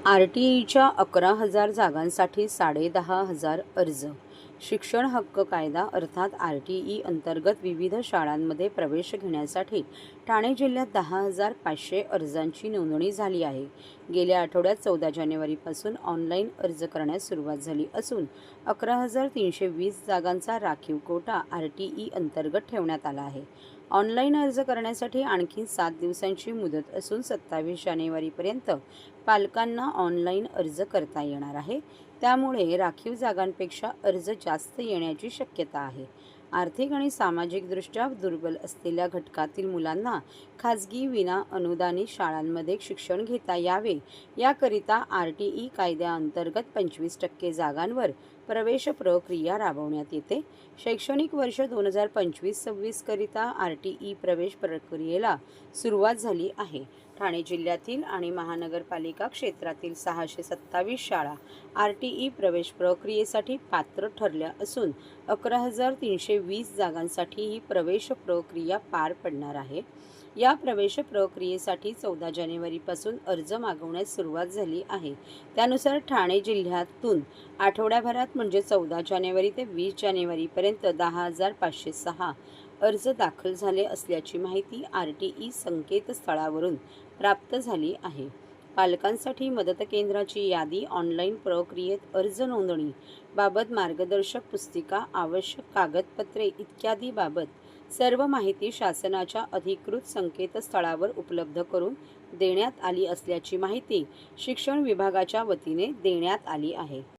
आर.टी.ईच्या 11,000 जागांसाठी 10,500 अर्ज. शिक्षण हक्क कायदा अर्थात आर.टी.ई अंतर्गत विविध शाळांमध्ये प्रवेश घेण्यासाठी ठाणे जिल्ह्यात 10,500 अर्जांची नोंदणी झाली आहे. गेल्या आठवड्यात 14 जानेवारीपासून ऑनलाईन अर्ज करण्यास सुरुवात झाली असून 11,320 जागांचा राखीव कोटा आर.टी.ई अंतर्गत ठेवण्यात आला आहे. ऑनलाईन अर्ज करण्यासाठी आणखी 7 दिवसांची मुदत असून 27 जानेवारीपर्यंत पालकांना ऑनलाईन अर्ज करता येणार आहे. त्यामुळे राखीव जागांपेक्षा अर्ज जास्त येण्याची शक्यता आहे. आर्थिक आणि सामाजिकदृष्ट्या दुर्बल असलेल्या घटकातील मुलांना खाजगी विना अनुदानित शाळांमध्ये शिक्षण घेता यावे याकरिता आर.टी.ई कायद्याअंतर्गत 25% जागांवर प्रवेश प्रक्रिया राबवण्यात येते. शैक्षणिक वर्ष 2025-26 करिता आर.टी.ई प्रवेश प्रक्रियेला सुरुवात झाली आहे. ठाणे जिल्ह्यातील आणि महानगरपालिका क्षेत्रातील 627 शाळा आर.टी.ई प्रवेश प्रक्रियेसाठी पात्र ठरल्या असून 11,320 जागांसाठी ही प्रवेश प्रक्रिया पार पडणार आहे. या प्रवेश प्रक्रियेसाठी 14 जानेवारीपासून अर्ज मागवण्यास सुरुवात झाली आहे. त्यानुसार ठाणे जिल्ह्यातून आठवड्याभरात म्हणजे 14 जानेवारी ते 20 जानेवारीपर्यंत 10,506 अर्ज दाखल झाले असल्याची माहिती आर.टी.ई संकेतस्थळावरून प्राप्त झाली आहे. पालकांसाठी मदत केंद्राची यादी, ऑनलाईन प्रक्रियेत अर्ज नोंदणी बाबत मार्गदर्शक पुस्तिका, आवश्यक कागदपत्रे इत्यादी बाबत सर्व माहिती शासनाच्या अधिकृत संकेतस्थळावर उपलब्ध करून देण्यात आली असल्याची माहिती शिक्षण विभागाच्या वतीने देण्यात आली आहे.